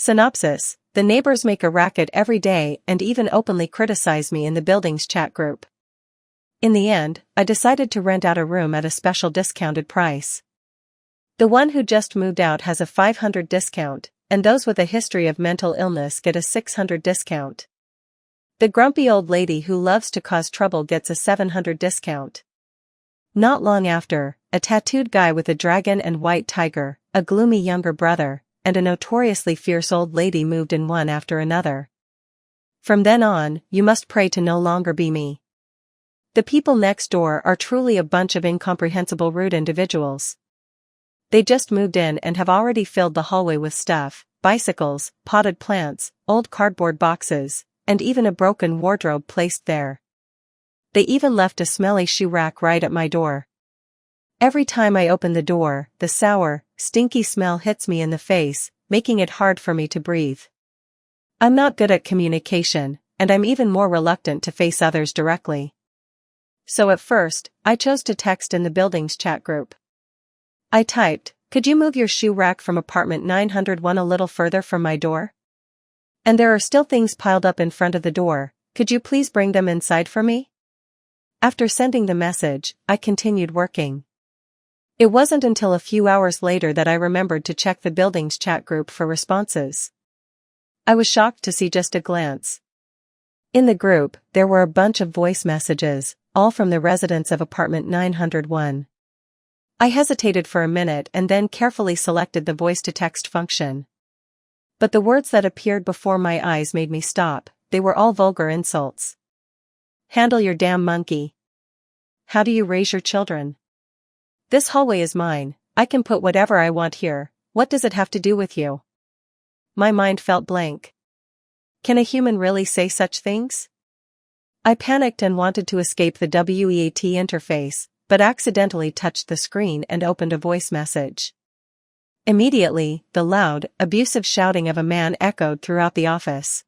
Synopsis: the neighbors make a racket every day and even openly criticize me in the building's chat group. In the end, I decided to rent out a room at a special discounted price. The one who just moved out has a $500 discount, and those with a history of mental illness get a $600 discount. The grumpy old lady who loves to cause trouble gets a $700 discount. Not long after, a tattooed guy with a dragon and white tiger, a gloomy younger brother, and a notoriously fierce old lady moved in one after another. From then on, you must pray to no longer be me. The people next door are truly a bunch of incomprehensible rude individuals. They just moved in and have already filled the hallway with stuff, bicycles, potted plants, old cardboard boxes, and even a broken wardrobe placed there. They even left a smelly shoe rack right at my door. Every time I open the door, the sour, stinky smell hits me in the face, making it hard for me to breathe. I'm not good at communication, and I'm even more reluctant to face others directly. So at first, I chose to text in the building's chat group. I typed, "Could you move your shoe rack from apartment 901 a little further from my door? And there are still things piled up in front of the door, could you please bring them inside for me?" After sending the message, I continued working. It wasn't until a few hours later that I remembered to check the building's chat group for responses. I was shocked to see just a glance. In the group, there were a bunch of voice messages, all from the residents of apartment 901. I hesitated for a minute and then carefully selected the voice-to-text function. But the words that appeared before my eyes made me stop. They were all vulgar insults. "Handle your damn monkey. How do you raise your children? This hallway is mine, I can put whatever I want here, what does it have to do with you?" My mind felt blank. Can a human really say such things? I panicked and wanted to escape the WEAT interface, but accidentally touched the screen and opened a voice message. Immediately, the loud, abusive shouting of a man echoed throughout the office.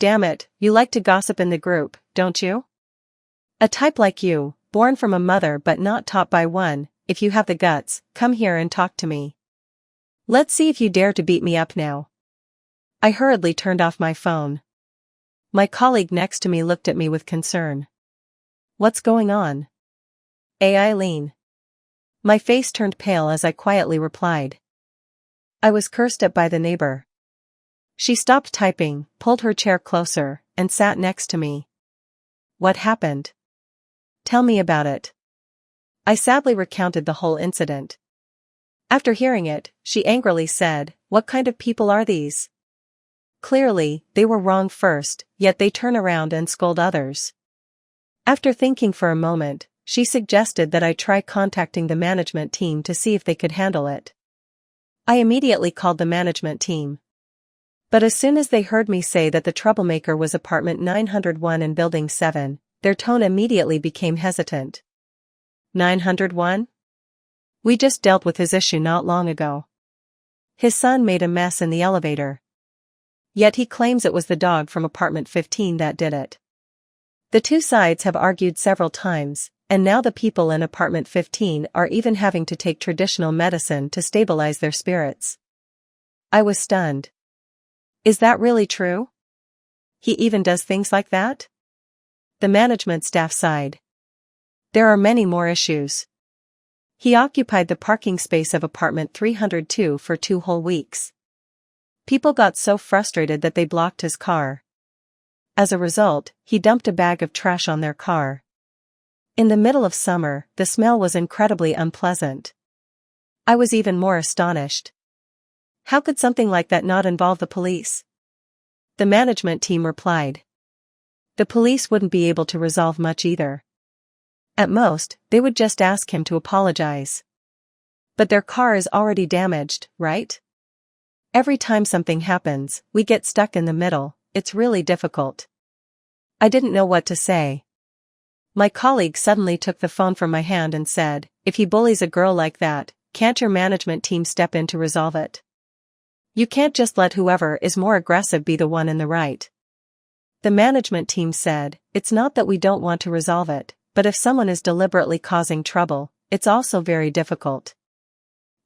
"Damn it, you like to gossip in the group, don't you? A type like you, born from a mother but not taught by one, if you have the guts, come here and talk to me. Let's see if you dare to beat me up now." I hurriedly turned off my phone. My colleague next to me looked at me with concern. "What's going on?" Ailian. My face turned pale as I quietly replied. I was cursed at by the neighbor. She stopped typing, pulled her chair closer, and sat next to me. "What happened? Tell me about it." I sadly recounted the whole incident. After hearing it, she angrily said, "What kind of people are these? Clearly, they were wrong first, yet they turn around and scold others." After thinking for a moment, she suggested that I try contacting the management team to see if they could handle it. I immediately called the management team. But as soon as they heard me say that the troublemaker was apartment 901 in building 7, their tone immediately became hesitant. 901? We just dealt with his issue not long ago. His son made a mess in the elevator. Yet he claims it was the dog from apartment 15 that did it. The two sides have argued several times, and now the people in apartment 15 are even having to take traditional medicine to stabilize their spirits. I was stunned. Is that really true? He even does things like that? The management staff sighed. There are many more issues. He occupied the parking space of apartment 302 for 2 whole weeks. People got so frustrated that they blocked his car. As a result, he dumped a bag of trash on their car. In the middle of summer, the smell was incredibly unpleasant. I was even more astonished. How could something like that not involve the police? The management team replied. The police wouldn't be able to resolve much either. At most, they would just ask him to apologize. But their car is already damaged, right? Every time something happens, we get stuck in the middle, it's really difficult. I didn't know what to say. My colleague suddenly took the phone from my hand and said, "If he bullies a girl like that, can't your management team step in to resolve it? You can't just let whoever is more aggressive be the one in the right." The management team said, "It's not that we don't want to resolve it, but if someone is deliberately causing trouble, it's also very difficult.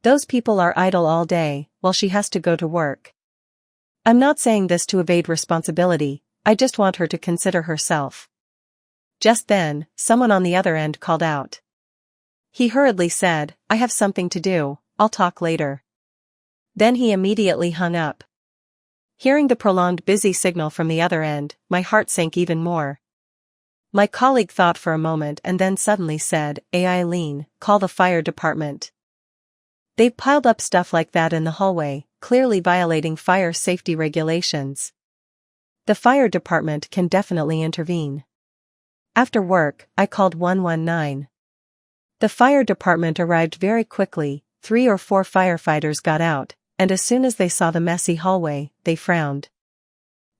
Those people are idle all day, while she has to go to work. I'm not saying this to evade responsibility, I just want her to consider herself. Just then, someone on the other end called out. He hurriedly said, I have something to do, I'll talk later. Then he immediately hung up. Hearing the prolonged busy signal from the other end, my heart sank even more. My colleague thought for a moment and then suddenly said, Ailian, call the fire department. They've piled up stuff like that in the hallway, clearly violating fire safety regulations. The fire department can definitely intervene. After work, I called 119. The fire department arrived very quickly, 3 or 4 firefighters got out, and as soon as they saw the messy hallway, they frowned.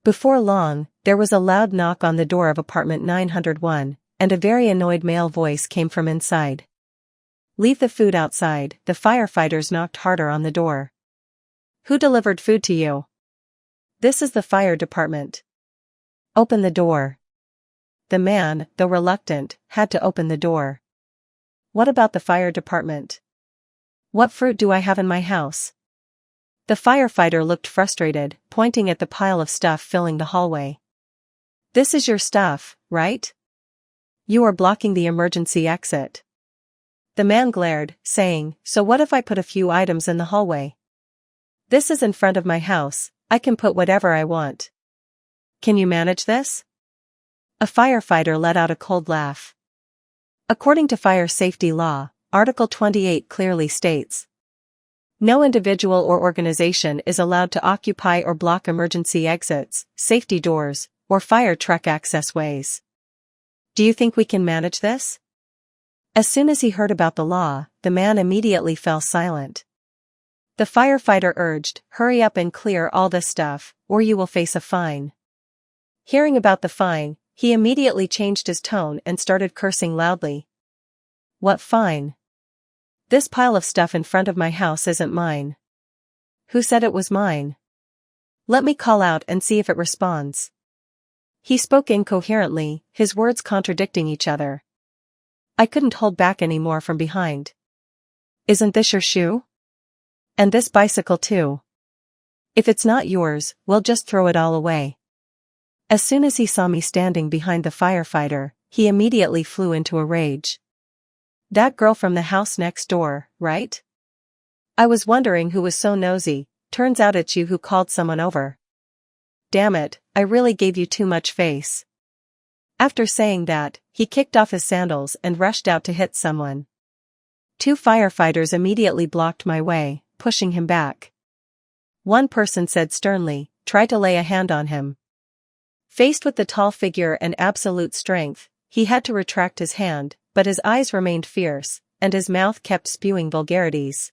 Before long, there was a loud knock on the door of apartment 901, and a very annoyed male voice came from inside. Leave the food outside. The firefighters knocked harder on the door. Who delivered food to you? This is the fire department. Open the door. The man, though reluctant, had to open the door. What about the fire department? What fruit do I have in my house? The firefighter looked frustrated, pointing at the pile of stuff filling the hallway. This is your stuff, right? You are blocking the emergency exit. The man glared, saying, so what if I put a few items in the hallway? This is in front of my house, I can put whatever I want. Can you manage this? A firefighter let out a cold laugh. According to fire safety law, Article 28 clearly states, no individual or organization is allowed to occupy or block emergency exits, safety doors, or fire truck access ways. Do you think we can manage this? As soon as he heard about the law, the man immediately fell silent. The firefighter urged, hurry up and clear all this stuff, or you will face a fine. Hearing about the fine, he immediately changed his tone and started cursing loudly. What fine? This pile of stuff in front of my house isn't mine. Who said it was mine? Let me call out and see if it responds. He spoke incoherently, his words contradicting each other. I couldn't hold back any more from behind. Isn't this your shoe? And this bicycle too. If it's not yours, we'll just throw it all away. As soon as he saw me standing behind the firefighter, he immediately flew into a rage. That girl from the house next door, right? I was wondering who was so nosy, turns out it's you who called someone over. Damn it, I really gave you too much face. After saying that, he kicked off his sandals and rushed out to hit someone. 2 firefighters immediately blocked my way, pushing him back. One person said sternly, try to lay a hand on him. Faced with the tall figure and absolute strength, he had to retract his hand, but his eyes remained fierce, and his mouth kept spewing vulgarities.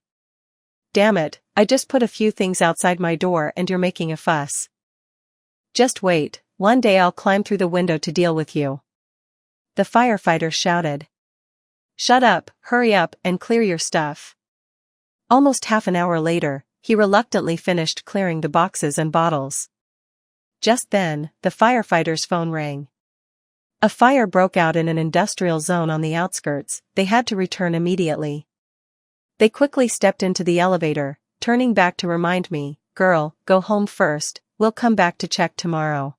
Damn it, I just put a few things outside my door and you're making a fuss. Just wait, one day I'll climb through the window to deal with you. The firefighter shouted. Shut up, hurry up and clear your stuff. Almost half an hour later, he reluctantly finished clearing the boxes and bottles. Just then, the firefighter's phone rang. A fire broke out in an industrial zone on the outskirts, they had to return immediately. They quickly stepped into the elevator, turning back to remind me, girl, go home first, we'll come back to check tomorrow.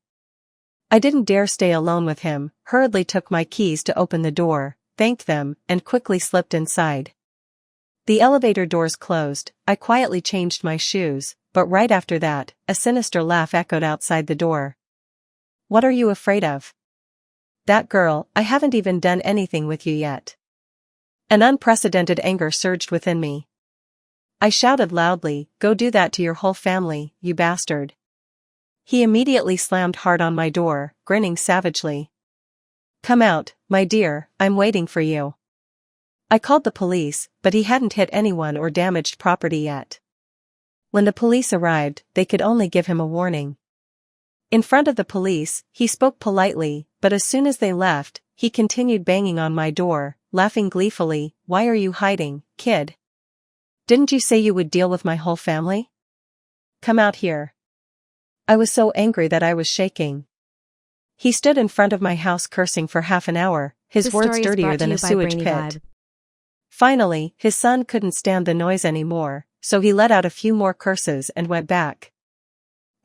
I didn't dare stay alone with him, hurriedly took my keys to open the door, thanked them, and quickly slipped inside. The elevator doors closed, I quietly changed my shoes, but right after that, a sinister laugh echoed outside the door. What are you afraid of? That girl, I haven't even done anything with you yet. An unprecedented anger surged within me. I shouted loudly, go do that to your whole family, you bastard. He immediately slammed hard on my door, grinning savagely. Come out, my dear, I'm waiting for you. I called the police, but he hadn't hit anyone or damaged property yet. When the police arrived, they could only give him a warning. In front of the police, he spoke politely, but as soon as they left, he continued banging on my door, laughing gleefully, why are you hiding, kid? Didn't you say you would deal with my whole family? Come out here. I was so angry that I was shaking. He stood in front of my house cursing for half an hour, his words dirtier than a sewage pit. Finally, his son couldn't stand the noise anymore, so he let out a few more curses and went back.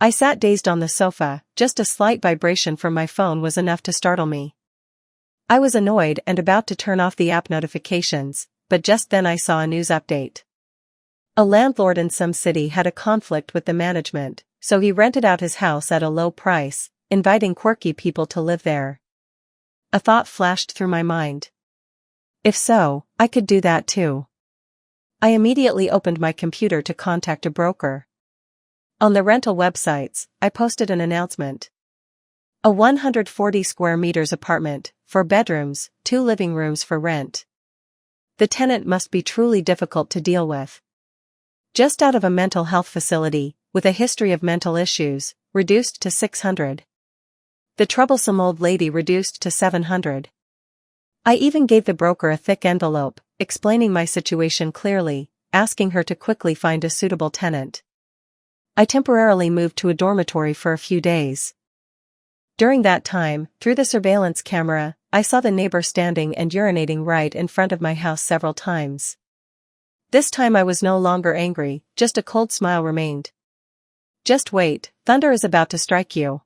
I sat dazed on the sofa, just a slight vibration from my phone was enough to startle me. I was annoyed and about to turn off the app notifications, but just then I saw a news update. A landlord in some city had a conflict with the management, so he rented out his house at a low price, inviting quirky people to live there. A thought flashed through my mind. If so, I could do that too. I immediately opened my computer to contact a broker. On the rental websites, I posted an announcement. A 140 square meters apartment, 4 bedrooms, 2 living rooms for rent. The tenant must be truly difficult to deal with. Just out of a mental health facility, with a history of mental issues, reduced to 600. The troublesome old lady reduced to 700. I even gave the broker a thick envelope, explaining my situation clearly, asking her to quickly find a suitable tenant. I temporarily moved to a dormitory for a few days. During that time, through the surveillance camera, I saw the neighbor standing and urinating right in front of my house several times. This time I was no longer angry, just a cold smile remained. Just wait, thunder is about to strike you.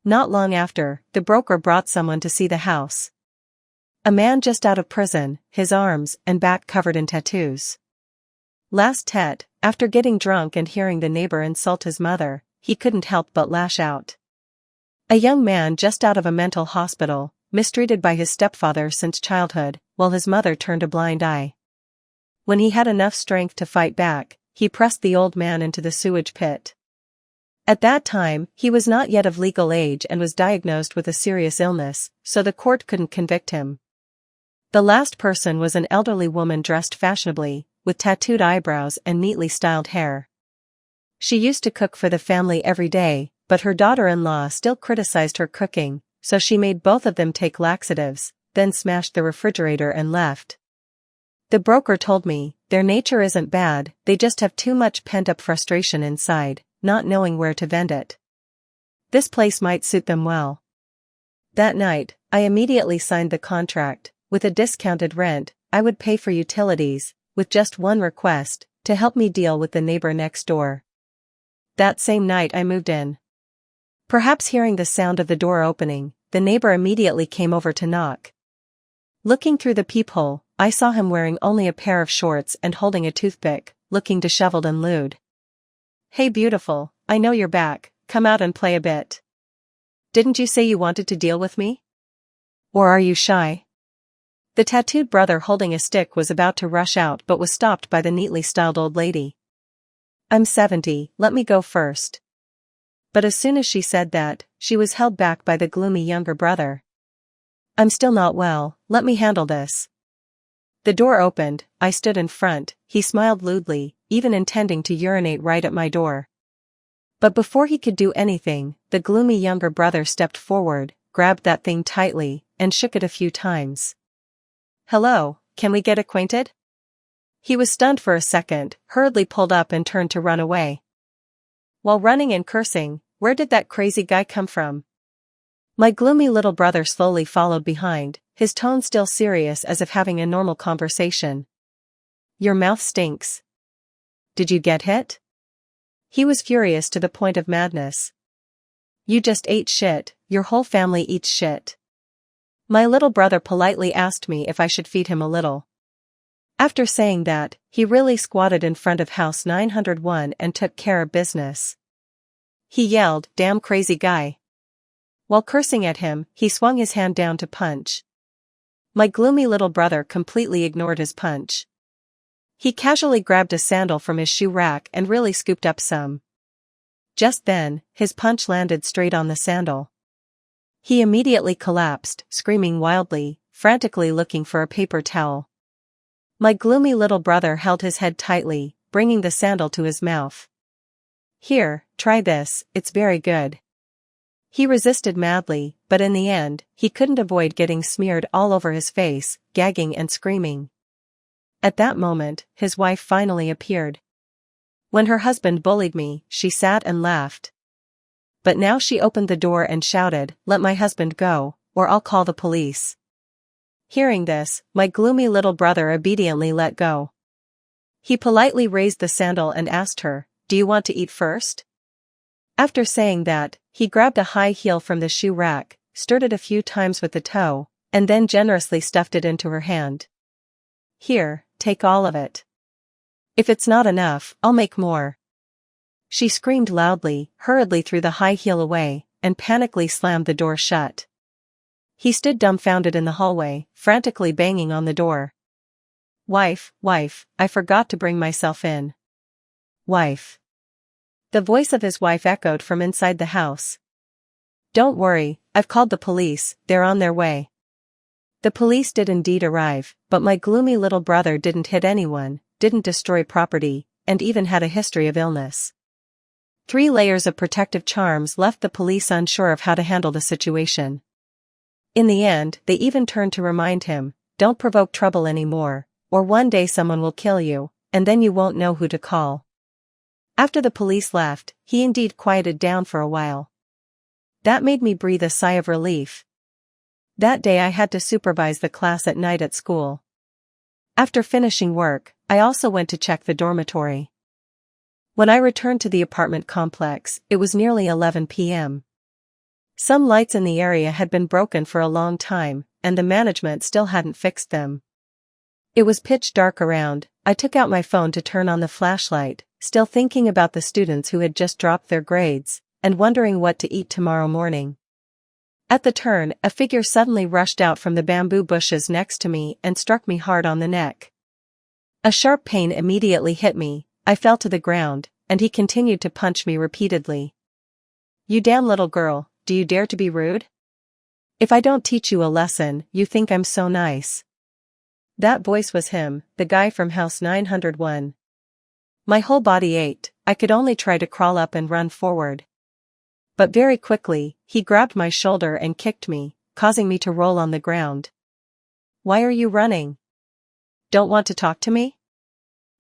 Not long after, the broker brought someone to see the house. A man just out of prison, his arms and back covered in tattoos. Last Tet, after getting drunk and hearing the neighbor insult his mother, he couldn't help but lash out. A young man just out of a mental hospital, mistreated by his stepfather since childhood, while his mother turned a blind eye. When he had enough strength to fight back, he pressed the old man into the sewage pit. At that time, he was not yet of legal age and was diagnosed with a serious illness, so the court couldn't convict him. The last person was an elderly woman dressed fashionably, with tattooed eyebrows and neatly styled hair. She used to cook for the family every day, but her daughter-in-law still criticized her cooking, so she made both of them take laxatives, then smashed the refrigerator and left. The broker told me, their nature isn't bad, they just have too much pent-up frustration inside, not knowing where to vent it. This place might suit them well. That night, I immediately signed the contract. With a discounted rent, I would pay for utilities, with just one request, to help me deal with the neighbor next door. That same night I moved in. Perhaps hearing the sound of the door opening, the neighbor immediately came over to knock. Looking through the peephole, I saw him wearing only a pair of shorts and holding a toothpick, looking disheveled and lewd. "Hey beautiful, I know you're back, come out and play a bit. Didn't you say you wanted to deal with me? Or are you shy?" The tattooed brother holding a stick was about to rush out but was stopped by the neatly styled old lady. "I'm 70, let me go first." But as soon as she said that, she was held back by the gloomy younger brother. "I'm still not well, let me handle this." The door opened, I stood in front, he smiled lewdly, even intending to urinate right at my door. But before he could do anything, the gloomy younger brother stepped forward, grabbed that thing tightly, and shook it a few times. "Hello, can we get acquainted?" He was stunned for a second, hurriedly pulled up and turned to run away. While running and cursing, "Where did that crazy guy come from?" My gloomy little brother slowly followed behind, his tone still serious as if having a normal conversation. "Your mouth stinks. Did you get hit?" He was furious to the point of madness. "You just ate shit, your whole family eats shit." My little brother politely asked me if I should feed him a little. After saying that, he really squatted in front of house 901 and took care of business. He yelled, "Damn crazy guy." While cursing at him, he swung his hand down to punch. My gloomy little brother completely ignored his punch. He casually grabbed a sandal from his shoe rack and really scooped up some. Just then, his punch landed straight on the sandal. He immediately collapsed, screaming wildly, frantically looking for a paper towel. My gloomy little brother held his head tightly, bringing the sandal to his mouth. "Here, try this, it's very good." He resisted madly, but in the end, he couldn't avoid getting smeared all over his face, gagging and screaming. At that moment, his wife finally appeared. When her husband bullied me, she sat and laughed. But now she opened the door and shouted, "Let my husband go, or I'll call the police." Hearing this, my gloomy little brother obediently let go. He politely raised the sandal and asked her, "Do you want to eat first?" After saying that, he grabbed a high heel from the shoe rack, stirred it a few times with the toe, and then generously stuffed it into her hand. Here, take all of it. If it's not enough, I'll make more. She screamed loudly, hurriedly threw the high heel away, and panically slammed the door shut. He stood dumbfounded in the hallway, frantically banging on the door. Wife, I forgot to bring myself in. Wife. The voice of his wife echoed from inside the house. Don't worry, I've called the police, they're on their way. The police did indeed arrive, but my gloomy little brother didn't hit anyone, didn't destroy property, and even had a history of illness. 3 layers of protective charms left the police unsure of how to handle the situation. In the end, they even turned to remind him, don't provoke trouble anymore, or one day someone will kill you, and then you won't know who to call. After the police left, he indeed quieted down for a while. That made me breathe a sigh of relief. That day I had to supervise the class at night at school. After finishing work, I also went to check the dormitory. When I returned to the apartment complex, it was nearly 11 p.m. Some lights in the area had been broken for a long time, and the management still hadn't fixed them. It was pitch dark around. I took out my phone to turn on the flashlight, still thinking about the students who had just dropped their grades, and wondering what to eat tomorrow morning. At the turn, a figure suddenly rushed out from the bamboo bushes next to me and struck me hard on the neck. A sharp pain immediately hit me, I fell to the ground, and he continued to punch me repeatedly. You damn little girl, do you dare to be rude? If I don't teach you a lesson, you think I'm so nice. That voice was him, the guy from house 901. My whole body ached, I could only try to crawl up and run forward. But very quickly, he grabbed my shoulder and kicked me, causing me to roll on the ground. Why are you running? Don't want to talk to me?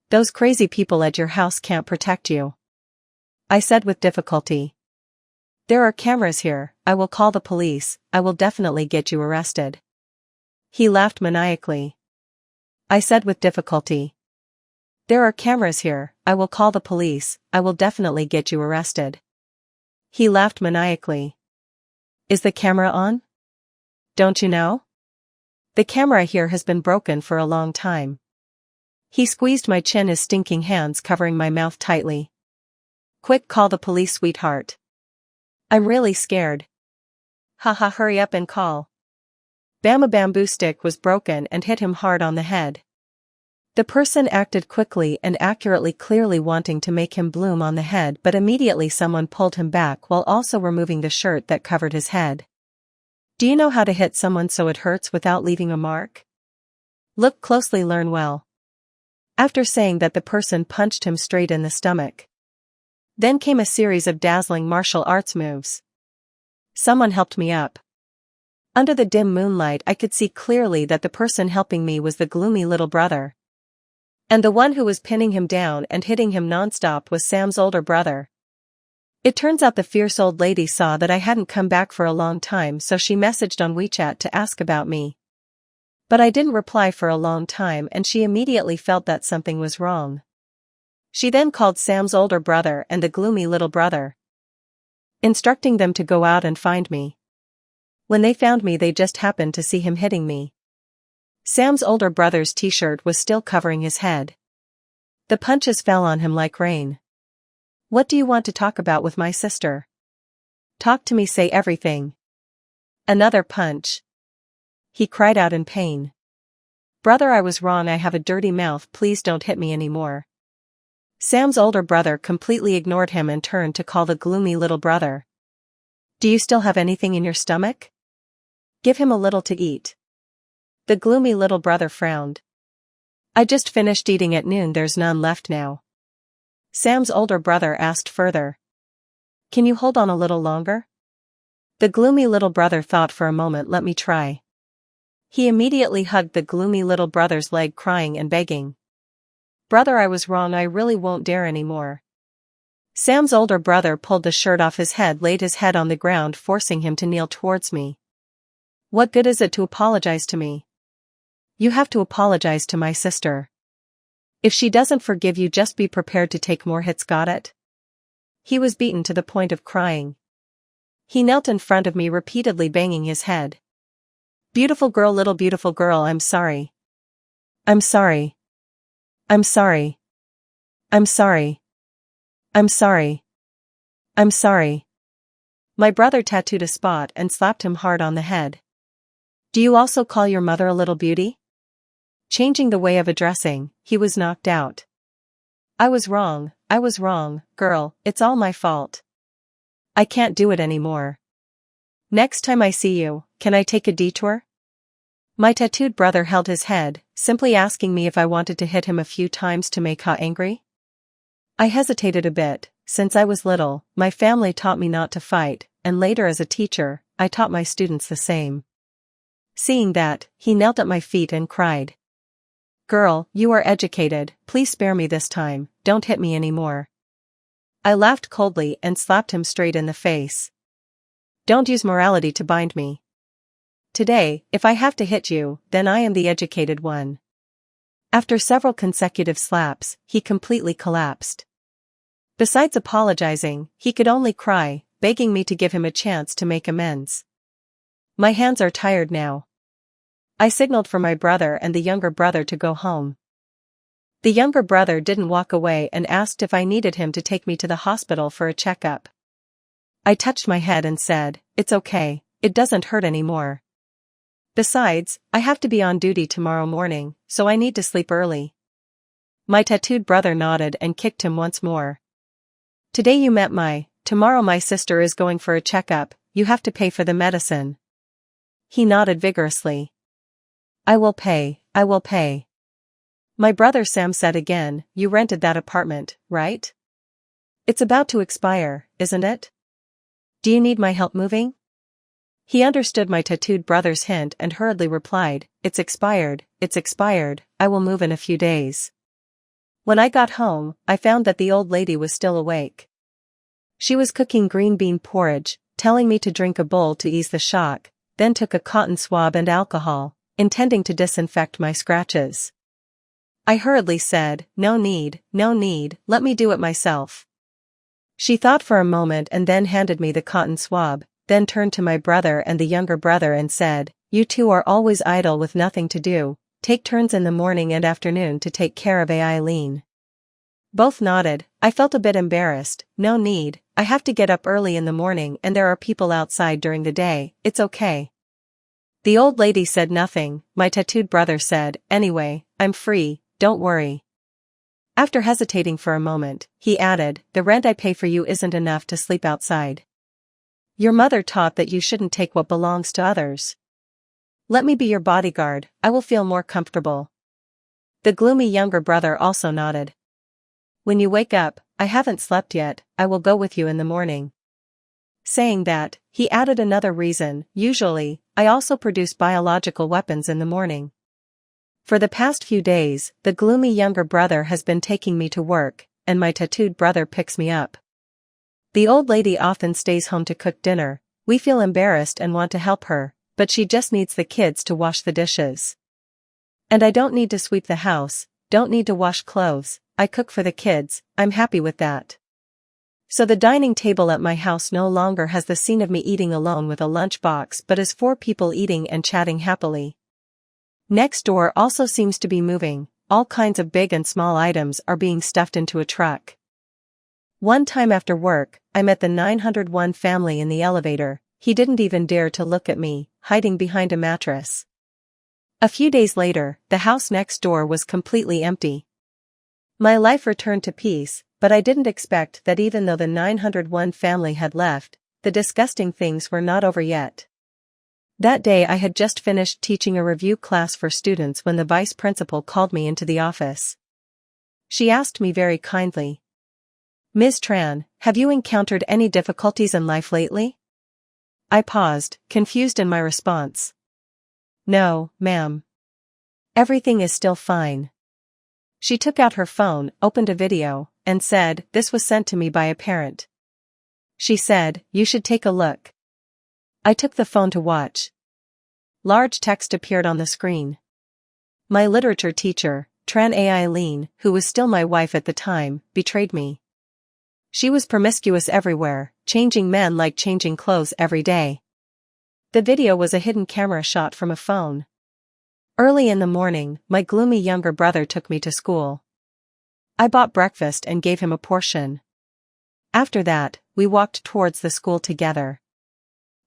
Those crazy people at your house can't protect you. I said with difficulty. There are cameras here, I will call the police, I will definitely get you arrested. He laughed maniacally. I said with difficulty. There are cameras here, I will call the police, I will definitely get you arrested. He laughed maniacally. Is the camera on? Don't you know? The camera here has been broken for a long time. He squeezed my chin, his stinking hands covering my mouth tightly. Quick, call the police, sweetheart. I'm really scared. Haha, hurry up and call. Bam, a bamboo stick was broken and hit him hard on the head. The person acted quickly and accurately, clearly wanting to make him bloom on the head, but immediately someone pulled him back while also removing the shirt that covered his head. Do you know how to hit someone so it hurts without leaving a mark? Look closely, learn well. After saying that, the person punched him straight in the stomach. Then came a series of dazzling martial arts moves. Someone helped me up. Under the dim moonlight I could see clearly that the person helping me was the gloomy little brother. And the one who was pinning him down and hitting him nonstop was Sam's older brother. It turns out the fierce old lady saw that I hadn't come back for a long time, so she messaged on WeChat to ask about me. But I didn't reply for a long time, and she immediately felt that something was wrong. She then called Sam's older brother and the gloomy little brother, instructing them to go out and find me. When they found me, they just happened to see him hitting me. Sam's older brother's t-shirt was still covering his head. The punches fell on him like rain. What do you want to talk about with my sister? Talk to me, say everything. Another punch. He cried out in pain. Brother, I was wrong, I have a dirty mouth, please don't hit me anymore. Sam's older brother completely ignored him and turned to call the gloomy little brother. Do you still have anything in your stomach? Give him a little to eat. The gloomy little brother frowned. I just finished eating at noon, there's none left now. Sam's older brother asked further. Can you hold on a little longer? The gloomy little brother thought for a moment. Let me try. He immediately hugged the gloomy little brother's leg, crying and begging. Brother, I was wrong, I really won't dare anymore. Sam's older brother pulled the shirt off his head, laid his head on the ground, forcing him to kneel towards me. What good is it to apologize to me? You have to apologize to my sister. If she doesn't forgive you, just be prepared to take more hits, got it? He was beaten to the point of crying. He knelt in front of me, repeatedly banging his head. Beautiful girl, little beautiful girl, I'm sorry. I'm sorry. I'm sorry. I'm sorry. I'm sorry. I'm sorry. My brother tattooed a spot and slapped him hard on the head. Do you also call your mother a little beauty? Changing the way of addressing, he was knocked out. I was wrong, girl, it's all my fault. I can't do it anymore. Next time I see you, can I take a detour? My tattooed brother held his head, simply asking me if I wanted to hit him a few times to make her angry. I hesitated a bit. Since I was little, my family taught me not to fight, and later as a teacher, I taught my students the same. Seeing that, he knelt at my feet and cried. Girl, you are educated, please spare me this time, don't hit me anymore. I laughed coldly and slapped him straight in the face. Don't use morality to bind me. Today, if I have to hit you, then I am the educated one. After several consecutive slaps, he completely collapsed. Besides apologizing, he could only cry, begging me to give him a chance to make amends. My hands are tired now. I signaled for my brother and the younger brother to go home. The younger brother didn't walk away and asked if I needed him to take me to the hospital for a checkup. I touched my head and said, it's okay, it doesn't hurt anymore. Besides, I have to be on duty tomorrow morning, so I need to sleep early. My tattooed brother nodded and kicked him once more. Today you met tomorrow my sister is going for a checkup, you have to pay for the medicine. He nodded vigorously. I will pay, I will pay. My brother Sam said again, you rented that apartment, right? It's about to expire, isn't it? Do you need my help moving? He understood my tattooed brother's hint and hurriedly replied, it's expired, I will move in a few days. When I got home, I found that the old lady was still awake. She was cooking green bean porridge, telling me to drink a bowl to ease the shock, then took a cotton swab and alcohol, intending to disinfect my scratches. I hurriedly said, no need, let me do it myself. She thought for a moment and then handed me the cotton swab, then turned to my brother and the younger brother and said, you two are always idle with nothing to do, take turns in the morning and afternoon to take care of Ailian. Both nodded. I felt a bit embarrassed. No need, I have to get up early in the morning and there are people outside during the day, it's okay. The old lady said nothing. My tattooed brother said, anyway, I'm free, don't worry. After hesitating for a moment, he added, the rent I pay for you isn't enough to sleep outside. Your mother taught that you shouldn't take what belongs to others. Let me be your bodyguard, I will feel more comfortable. The gloomy younger brother also nodded. When you wake up, I haven't slept yet, I will go with you in the morning. Saying that, he added another reason, usually, I also produce biological weapons in the morning. For the past few days, the gloomy younger brother has been taking me to work, and my tattooed brother picks me up. The old lady often stays home to cook dinner, we feel embarrassed and want to help her, but she just needs the kids to wash the dishes. And I don't need to sweep the house, don't need to wash clothes, I cook for the kids, I'm happy with that. So the dining table at my house no longer has the scene of me eating alone with a lunchbox but is 4 people eating and chatting happily. Next door also seems to be moving, all kinds of big and small items are being stuffed into a truck. One time after work, I met the 901 family in the elevator, he didn't even dare to look at me, hiding behind a mattress. A few days later, the house next door was completely empty. My life returned to peace, but I didn't expect that even though the 901 family had left, the disgusting things were not over yet. That day I had just finished teaching a review class for students when the vice principal called me into the office. She asked me very kindly, Ms. Tran, have you encountered any difficulties in life lately? I paused, confused in my response. No, ma'am. Everything is still fine. She took out her phone, opened a video, and said, this was sent to me by a parent. She said, you should take a look. I took the phone to watch. Large text appeared on the screen. My literature teacher, Chen Ailian, who was still my wife at the time, betrayed me. She was promiscuous everywhere, changing men like changing clothes every day. The video was a hidden camera shot from a phone. Early in the morning, my gloomy younger brother took me to school. I bought breakfast and gave him a portion. After that, we walked towards the school together.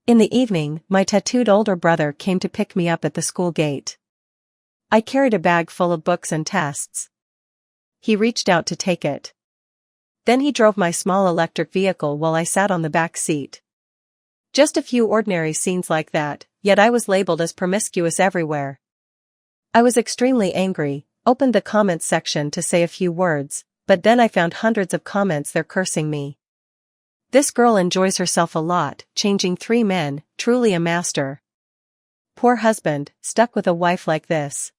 In the evening, my tattooed older brother came to pick me up at the school gate. I carried a bag full of books and tests. He reached out to take it. Then he drove my small electric vehicle while I sat on the back seat. Just a few ordinary scenes like that, yet I was labeled as promiscuous everywhere. I was extremely angry, opened the comments section to say a few words, but then I found hundreds of comments there cursing me. This girl enjoys herself a lot, changing 3 men, truly a master. Poor husband, stuck with a wife like this.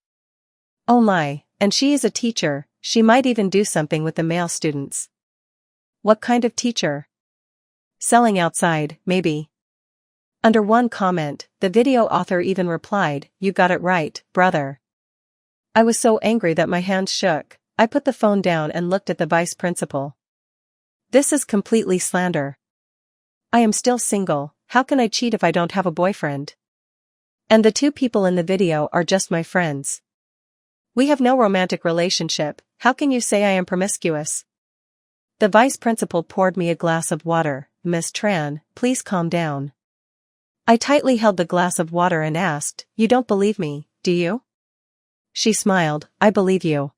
Oh my, and she is a teacher, she might even do something with the male students. What kind of teacher? Selling outside, maybe. Under one comment, the video author even replied, "You got it right, brother." I was so angry that my hands shook. I put the phone down and looked at the vice principal. This is completely slander. I am still single, how can I cheat if I don't have a boyfriend? And the 2 people in the video are just my friends. We have no romantic relationship, how can you say I am promiscuous? The vice principal poured me a glass of water. Miss Tran, please calm down. I tightly held the glass of water and asked, "You don't believe me, do you?" She smiled, "I believe you.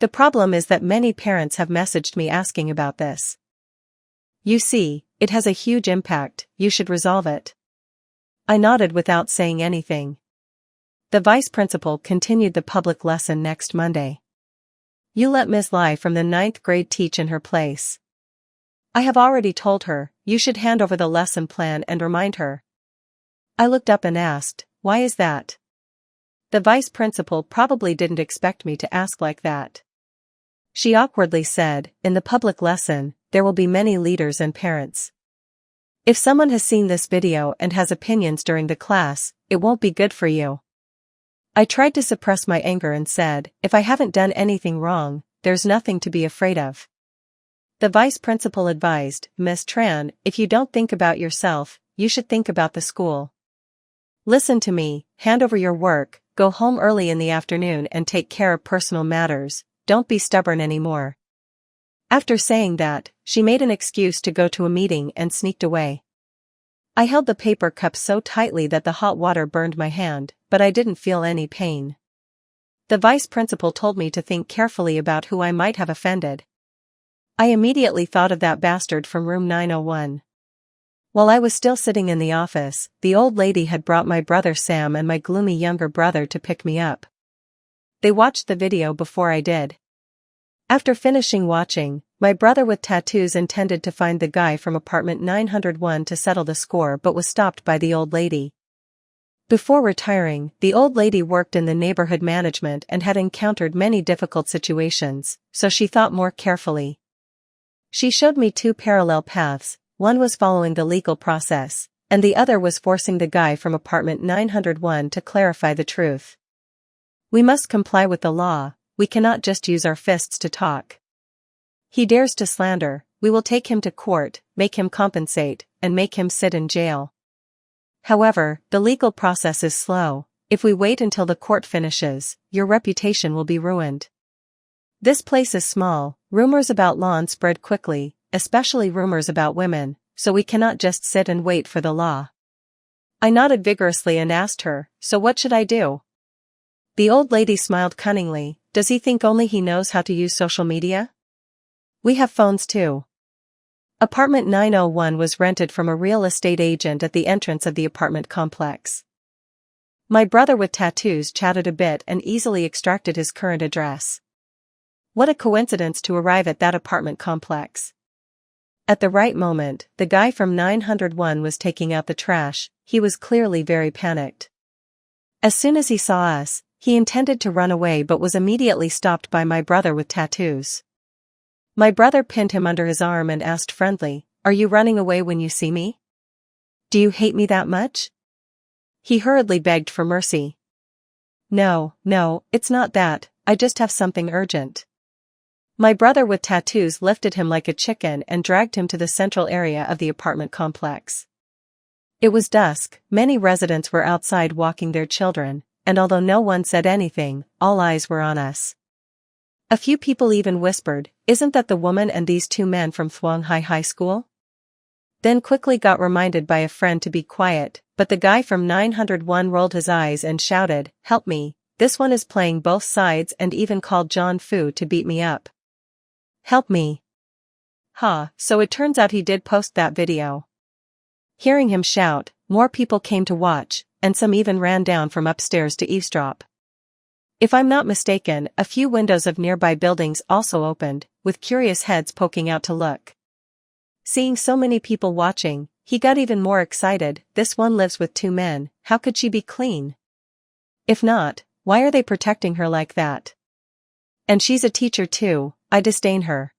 The problem is that many parents have messaged me asking about this. You see, it has a huge impact, you should resolve it." I nodded without saying anything. The vice principal continued the public lesson next Monday. You let Ms. Lai from the 9th grade teach in her place. I have already told her, you should hand over the lesson plan and remind her. I looked up and asked, why is that? The vice principal probably didn't expect me to ask like that. She awkwardly said, in the public lesson, there will be many leaders and parents. If someone has seen this video and has opinions during the class, it won't be good for you. I tried to suppress my anger and said, if I haven't done anything wrong, there's nothing to be afraid of. The vice principal advised, Miss Tran, if you don't think about yourself, you should think about the school. Listen to me, hand over your work, go home early in the afternoon and take care of personal matters, don't be stubborn anymore. After saying that, she made an excuse to go to a meeting and sneaked away. I held the paper cup so tightly that the hot water burned my hand, but I didn't feel any pain. The vice principal told me to think carefully about who I might have offended. I immediately thought of that bastard from room 901. While I was still sitting in the office, the old lady had brought my brother Sam and my gloomy younger brother to pick me up. They watched the video before I did. After finishing watching, my brother with tattoos intended to find the guy from apartment 901 to settle the score but was stopped by the old lady. Before retiring, the old lady worked in the neighborhood management and had encountered many difficult situations, so she thought more carefully. She showed me 2 parallel paths, one was following the legal process, and the other was forcing the guy from apartment 901 to clarify the truth. We must comply with the law, we cannot just use our fists to talk. He dares to slander, we will take him to court, make him compensate, and make him sit in jail. However, the legal process is slow, if we wait until the court finishes, your reputation will be ruined. This place is small, rumors about law spread quickly, especially rumors about women, so we cannot just sit and wait for the law. I nodded vigorously and asked her, so what should I do? The old lady smiled cunningly, does he think only he knows how to use social media? We have phones too. Apartment 901 was rented from a real estate agent at the entrance of the apartment complex. My brother with tattoos chatted a bit and easily extracted his current address. What a coincidence to arrive at that apartment complex. At the right moment, the guy from 901 was taking out the trash, he was clearly very panicked. As soon as he saw us, he intended to run away but was immediately stopped by my brother with tattoos. My brother pinned him under his arm and asked friendly, are you running away when you see me? Do you hate me that much? He hurriedly begged for mercy. No, it's not that, I just have something urgent. My brother with tattoos lifted him like a chicken and dragged him to the central area of the apartment complex. It was dusk, many residents were outside walking their children, and although no one said anything, all eyes were on us. A few people even whispered, "Isn't that the woman and these two men from Thuanghai High School?" Then quickly got reminded by a friend to be quiet, but the guy from 901 rolled his eyes and shouted, "Help me, this one is playing both sides," and even called John Fu to beat me up. Help me. So it turns out he did post that video. Hearing him shout, more people came to watch, and some even ran down from upstairs to eavesdrop. If I'm not mistaken, a few windows of nearby buildings also opened, with curious heads poking out to look. Seeing so many people watching, he got even more excited. This one lives with two men, how could she be clean? If not, why are they protecting her like that? And she's a teacher too, I disdain her.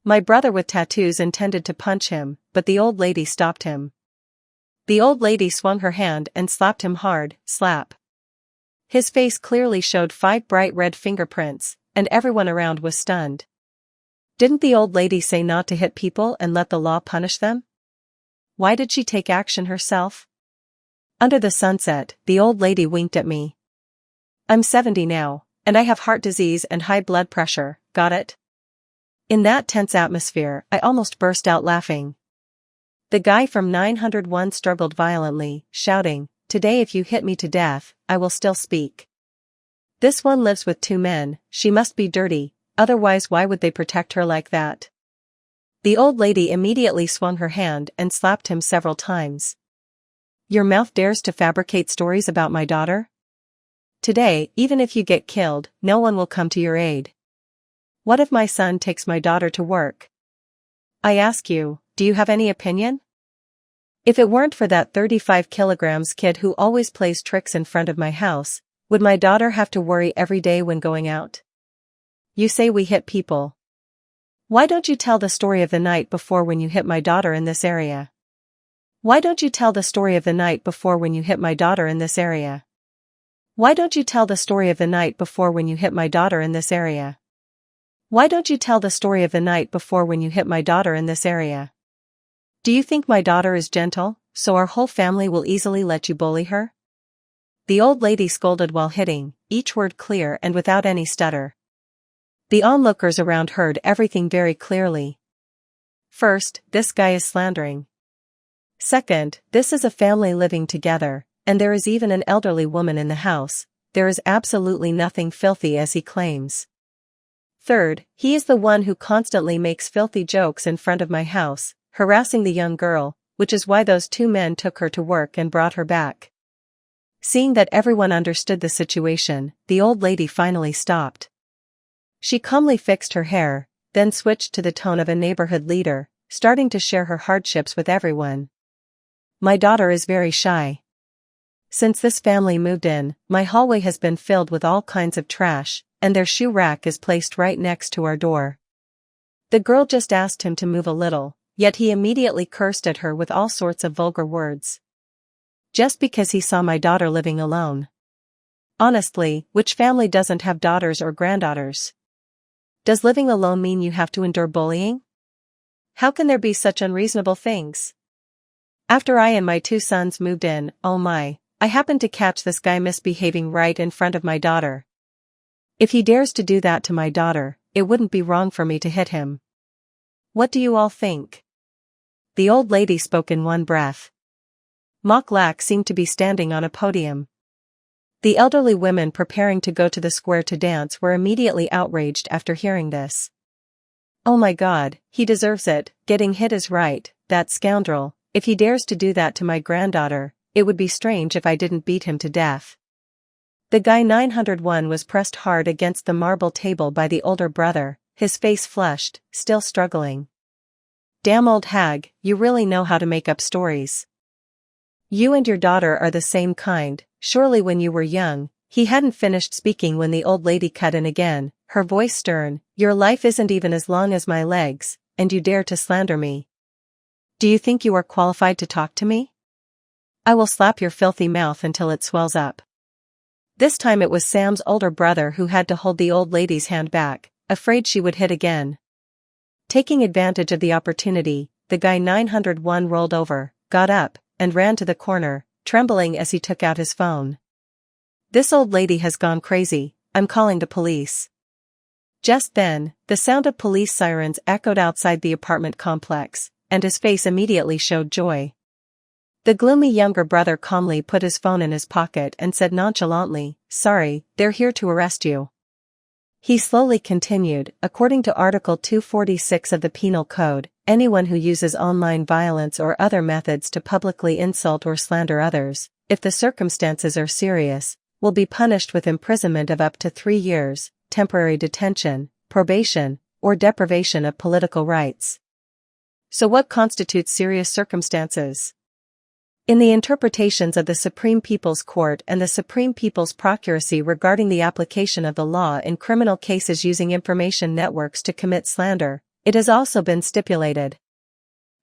My brother with tattoos intended to punch him, but the old lady stopped him. The old lady swung her hand and slapped him hard, slap. His face clearly showed 5 bright red fingerprints, and everyone around was stunned. Didn't the old lady say not to hit people and let the law punish them? Why did she take action herself? Under the sunset, the old lady winked at me. I'm 70 now, and I have heart disease and high blood pressure, got it? In that tense atmosphere, I almost burst out laughing. The guy from 901 struggled violently, shouting, "Today if you hit me to death, I will still speak. This one lives with two men, she must be dirty, otherwise why would they protect her like that?" The old lady immediately swung her hand and slapped him several times. "Your mouth dares to fabricate stories about my daughter? Today, even if you get killed, no one will come to your aid. What if my son takes my daughter to work? I ask you, do you have any opinion? If it weren't for that 35 kilograms kid who always plays tricks in front of my house, would my daughter have to worry every day when going out? You say we hit people. Why don't you tell the story of the night before when you hit my daughter in this area? Why don't you tell the story of the night before when you hit my daughter in this area? Why don't you tell the story of the night before when you hit my daughter in this area? Why don't you tell the story of the night before when you hit my daughter in this area? Do you think my daughter is gentle, so our whole family will easily let you bully her?" The old lady scolded while hitting, each word clear and without any stutter. The onlookers around heard everything very clearly. First, this guy is slandering. Second, this is a family living together, and there is even an elderly woman in the house. There is absolutely nothing filthy as he claims. Third, he is the one who constantly makes filthy jokes in front of my house, harassing the young girl, which is why those two men took her to work and brought her back. Seeing that everyone understood the situation, the old lady finally stopped. She calmly fixed her hair, then switched to the tone of a neighborhood leader, starting to share her hardships with everyone. My daughter is very shy. Since this family moved in, my hallway has been filled with all kinds of trash, and their shoe rack is placed right next to our door. The girl just asked him to move a little, yet he immediately cursed at her with all sorts of vulgar words. Just because he saw my daughter living alone. Honestly, which family doesn't have daughters or granddaughters? Does living alone mean you have to endure bullying? How can there be such unreasonable things? After I and my two sons moved in, oh my, I happened to catch this guy misbehaving right in front of my daughter. If he dares to do that to my daughter, it wouldn't be wrong for me to hit him. What do you all think? The old lady spoke in one breath. Mok Lak seemed to be standing on a podium. The elderly women preparing to go to the square to dance were immediately outraged after hearing this. Oh my God, he deserves it, getting hit is right, that scoundrel. If he dares to do that to my granddaughter, it would be strange if I didn't beat him to death. The guy 901 was pressed hard against the marble table by the older brother, his face flushed, still struggling. Damn old hag, you really know how to make up stories. You and your daughter are the same kind, surely when you were young. He hadn't finished speaking when the old lady cut in again, her voice stern. Your life isn't even as long as my legs, and you dare to slander me. Do you think you are qualified to talk to me? I will slap your filthy mouth until it swells up. This time it was Sam's older brother who had to hold the old lady's hand back. afraid she would hit again. Taking advantage of the opportunity, the guy 901 rolled over, got up, and ran to the corner, trembling as he took out his phone. "This old lady has gone crazy, I'm calling the police." Just then, the sound of police sirens echoed outside the apartment complex, and his face immediately showed joy. The gloomy younger brother calmly put his phone in his pocket and said nonchalantly, "Sorry, they're here to arrest you." He slowly continued, "According to Article 246 of the Penal Code, anyone who uses online violence or other methods to publicly insult or slander others, if the circumstances are serious, will be punished with imprisonment of up to 3 years, temporary detention, probation, or deprivation of political rights." So what constitutes serious circumstances? In the interpretations of the Supreme People's Court and the Supreme People's Procuracy regarding the application of the law in criminal cases using information networks to commit slander, it has also been stipulated.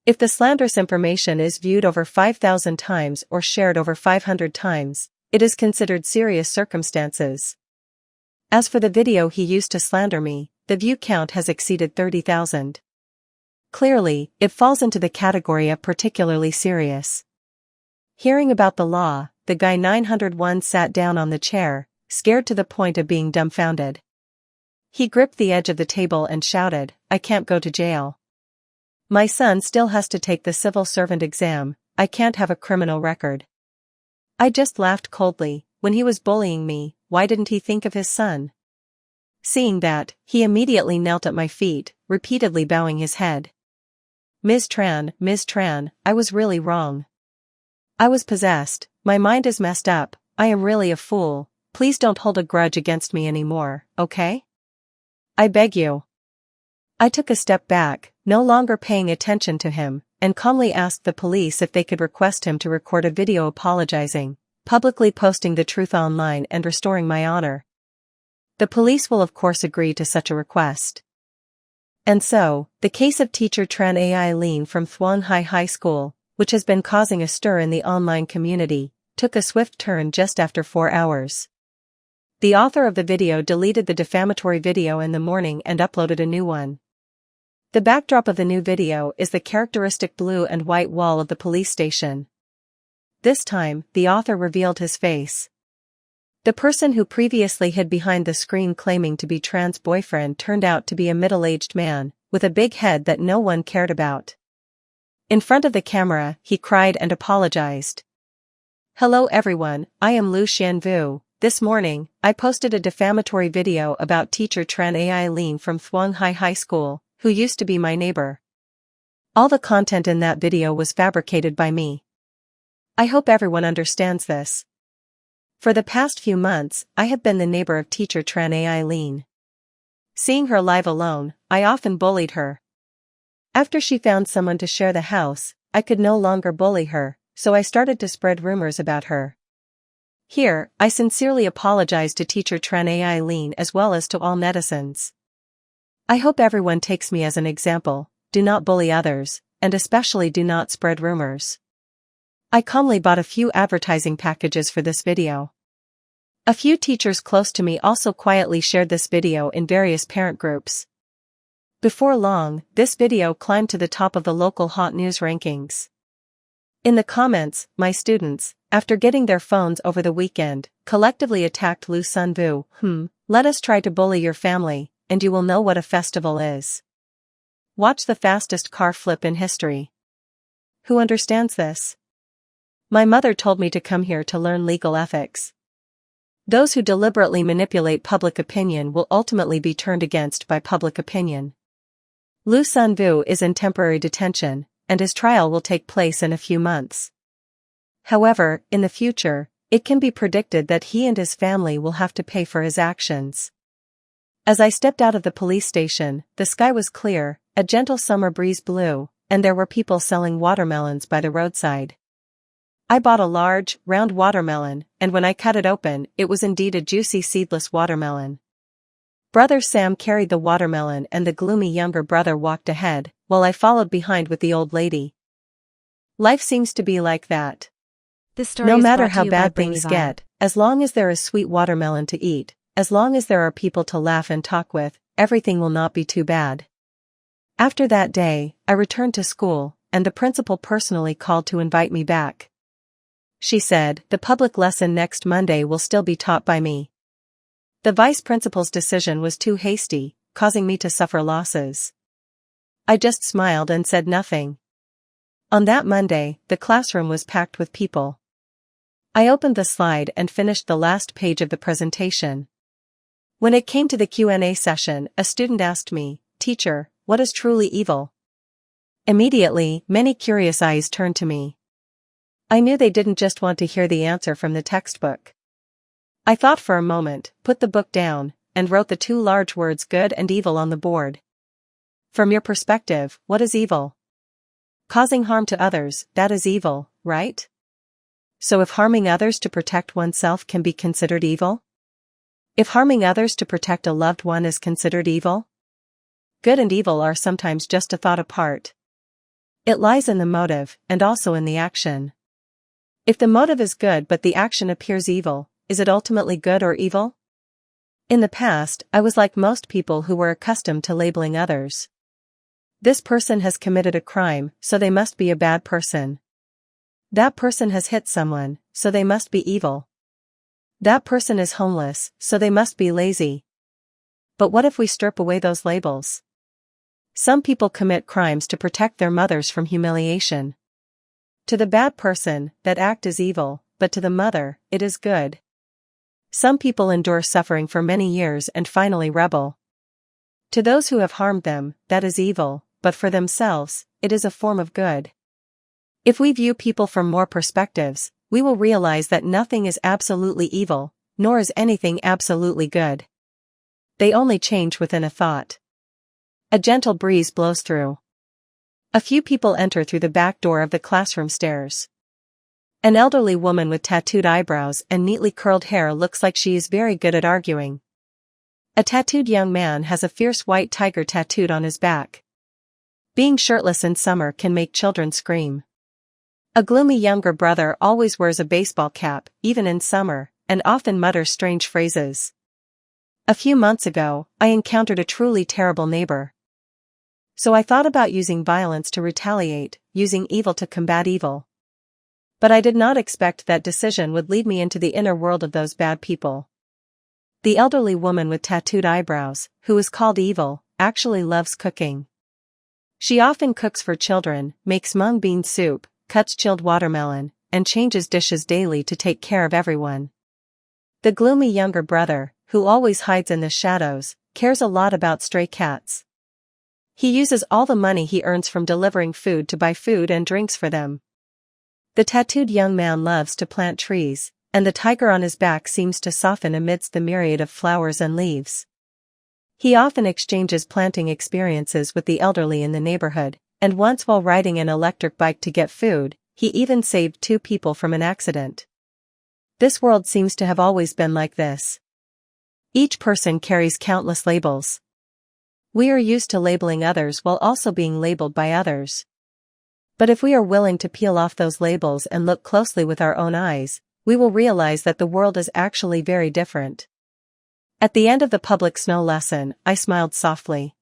If the slanderous information is viewed over 5,000 times or shared over 500 times, it is considered serious circumstances. As for the video he used to slander me, the view count has exceeded 30,000. Clearly, it falls into the category of particularly serious. Hearing about the law, the guy 901 sat down on the chair, scared to the point of being dumbfounded. He gripped the edge of the table and shouted, "I can't go to jail. My son still has to take the civil servant exam, I can't have a criminal record." I just laughed coldly. When he was bullying me, why didn't he think of his son? Seeing that, he immediately knelt at my feet, repeatedly bowing his head. Ms. Tran, I was really wrong. I was possessed, my mind is messed up, I am really a fool, please don't hold a grudge against me anymore, okay? I beg you." I took a step back, no longer paying attention to him, and calmly asked the police if they could request him to record a video apologizing, publicly posting the truth online and restoring my honor. The police will of course agree to such a request. And so, the case of teacher Chen Ailian from Thuan High School, which has been causing a stir in the online community, took a swift turn just after 4 hours. The author of the video deleted the defamatory video in the morning and uploaded a new one. The backdrop of the new video is the characteristic blue and white wall of the police station. This time, the author revealed his face. The person who previously hid behind the screen claiming to be Tran's boyfriend turned out to be a middle-aged man, with a big head that no one cared about. In front of the camera, he cried and apologized. "Hello everyone, I am Lu Xianvu. This morning, I posted a defamatory video about teacher Chen Ailian from Thuan High School, who used to be my neighbor. All the content in that video was fabricated by me. I hope everyone understands this. For the past few months, I have been the neighbor of teacher Chen Ailian. Seeing her live alone, I often bullied her. After she found someone to share the house, I could no longer bully her, so I started to spread rumors about her. Here, I sincerely apologize to teacher Chen Ailian as well as to all netizens. I hope everyone takes me as an example, do not bully others, and especially do not spread rumors." I calmly bought a few advertising packages for this video. A few teachers close to me also quietly shared this video in various parent groups. Before long, this video climbed to the top of the local hot news rankings. In the comments, my students, after getting their phones over the weekend, collectively attacked Lu Sunvu. Let us try to bully your family, and you will know what a festival is. Watch the fastest car flip in history. Who understands this? My mother told me to come here to learn legal ethics. Those who deliberately manipulate public opinion will ultimately be turned against by public opinion. Lu Sunvu is in temporary detention, and his trial will take place in a few months. However, in the future, it can be predicted that he and his family will have to pay for his actions. As I stepped out of the police station, the sky was clear, a gentle summer breeze blew, and there were people selling watermelons by the roadside. I bought a large, round watermelon, and when I cut it open, it was indeed a juicy seedless watermelon. Brother Sam carried the watermelon and the gloomy younger brother walked ahead, while I followed behind with the old lady. Life seems to be like that. No matter how bad things get, as long as there is sweet watermelon to eat, as long as there are people to laugh and talk with, everything will not be too bad. After that day, I returned to school, and the principal personally called to invite me back. She said, "The public lesson next Monday will still be taught by me." The vice principal's decision was too hasty, causing me to suffer losses. I just smiled and said nothing. On that Monday, the classroom was packed with people. I opened the slide and finished the last page of the presentation. When it came to the Q&A session, a student asked me, "Teacher, what is truly evil?" Immediately, many curious eyes turned to me. I knew they didn't just want to hear the answer from the textbook. I thought for a moment, put the book down, and wrote the two large words good and evil on the board. From your perspective, what is evil? Causing harm to others, that is evil, right? So if harming others to protect oneself can be considered evil? If harming others to protect a loved one is considered evil? Good and evil are sometimes just a thought apart. It lies in the motive, and also in the action. If the motive is good but the action appears evil, is it ultimately good or evil? In the past, I was like most people who were accustomed to labeling others. This person has committed a crime, so they must be a bad person. That person has hit someone, so they must be evil. That person is homeless, so they must be lazy. But what if we strip away those labels? Some people commit crimes to protect their mothers from humiliation. To the bad person, that act is evil, but to the mother, it is good. Some people endure suffering for many years and finally rebel. To those who have harmed them, that is evil, but for themselves, it is a form of good. If we view people from more perspectives, we will realize that nothing is absolutely evil, nor is anything absolutely good. They only change within a thought. A gentle breeze blows through. A few people enter through the back door of the classroom stairs. An elderly woman with tattooed eyebrows and neatly curled hair looks like she is very good at arguing. A tattooed young man has a fierce white tiger tattooed on his back. Being shirtless in summer can make children scream. A gloomy younger brother always wears a baseball cap, even in summer, and often mutters strange phrases. A few months ago, I encountered a truly terrible neighbor. So I thought about using violence to retaliate, using evil to combat evil. But I did not expect that decision would lead me into the inner world of those bad people. The elderly woman with tattooed eyebrows, who is called evil, actually loves cooking. She often cooks for children, makes mung bean soup, cuts chilled watermelon, and changes dishes daily to take care of everyone. The gloomy younger brother, who always hides in the shadows, cares a lot about stray cats. He uses all the money he earns from delivering food to buy food and drinks for them. The tattooed young man loves to plant trees, and the tiger on his back seems to soften amidst the myriad of flowers and leaves. He often exchanges planting experiences with the elderly in the neighborhood, and once while riding an electric bike to get food, he even saved 2 people from an accident. This world seems to have always been like this. Each person carries countless labels. We are used to labeling others while also being labeled by others. But if we are willing to peel off those labels and look closely with our own eyes, we will realize that the world is actually very different. At the end of the public snow lesson, I smiled softly.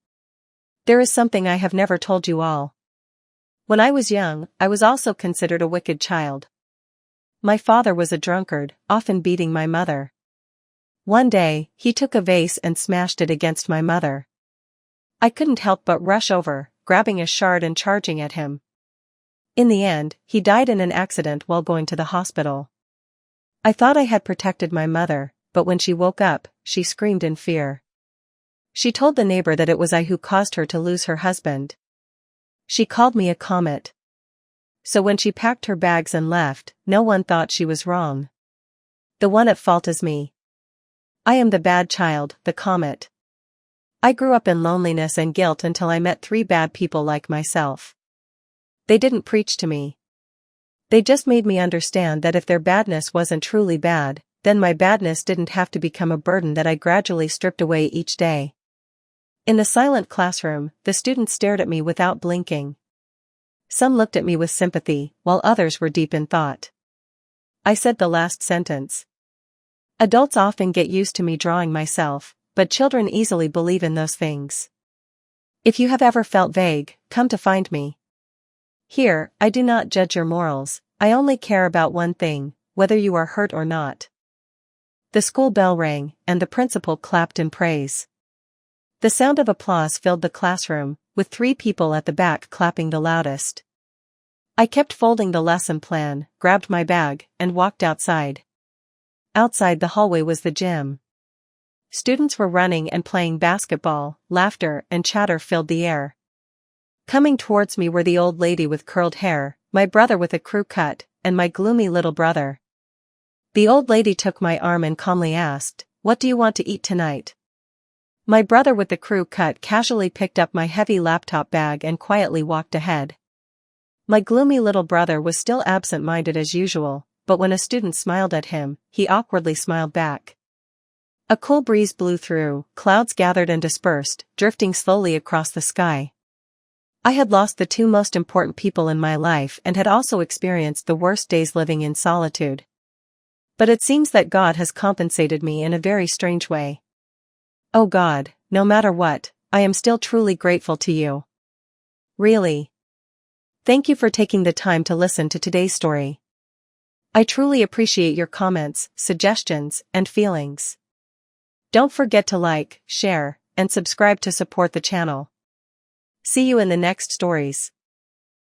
There is something I have never told you all. When I was young, I was also considered a wicked child. My father was a drunkard, often beating my mother. One day, he took a vase and smashed it against my mother. I couldn't help but rush over, grabbing a shard and charging at him. In the end, he died in an accident while going to the hospital. I thought I had protected my mother, but when she woke up, she screamed in fear. She told the neighbor that it was I who caused her to lose her husband. She called me a comet. So when she packed her bags and left, no one thought she was wrong. The one at fault is me. I am the bad child, the comet. I grew up in loneliness and guilt until I met 3 bad people like myself. They didn't preach to me. They just made me understand that if their badness wasn't truly bad, then my badness didn't have to become a burden that I gradually stripped away each day. In the silent classroom, the students stared at me without blinking. Some looked at me with sympathy, while others were deep in thought. I said the last sentence. Adults often get used to me drawing myself, but children easily believe in those things. If you have ever felt vague, come to find me. Here, I do not judge your morals, I only care about one thing, whether you are hurt or not. The school bell rang, and the principal clapped in praise. The sound of applause filled the classroom, with 3 people at the back clapping the loudest. I kept folding the lesson plan, grabbed my bag, and walked outside. Outside the hallway was the gym. Students were running and playing basketball, laughter and chatter filled the air. Coming towards me were the old lady with curled hair, my brother with a crew cut, and my gloomy little brother. The old lady took my arm and calmly asked, "What do you want to eat tonight?" My brother with the crew cut casually picked up my heavy laptop bag and quietly walked ahead. My gloomy little brother was still absent-minded as usual, but when a student smiled at him, he awkwardly smiled back. A cool breeze blew through, clouds gathered and dispersed, drifting slowly across the sky. I had lost the 2 most important people in my life and had also experienced the worst days living in solitude. But it seems that God has compensated me in a very strange way. Oh God, no matter what, I am still truly grateful to you. Really. Thank you for taking the time to listen to today's story. I truly appreciate your comments, suggestions, and feelings. Don't forget to like, share, and subscribe to support the channel. See you in the next stories.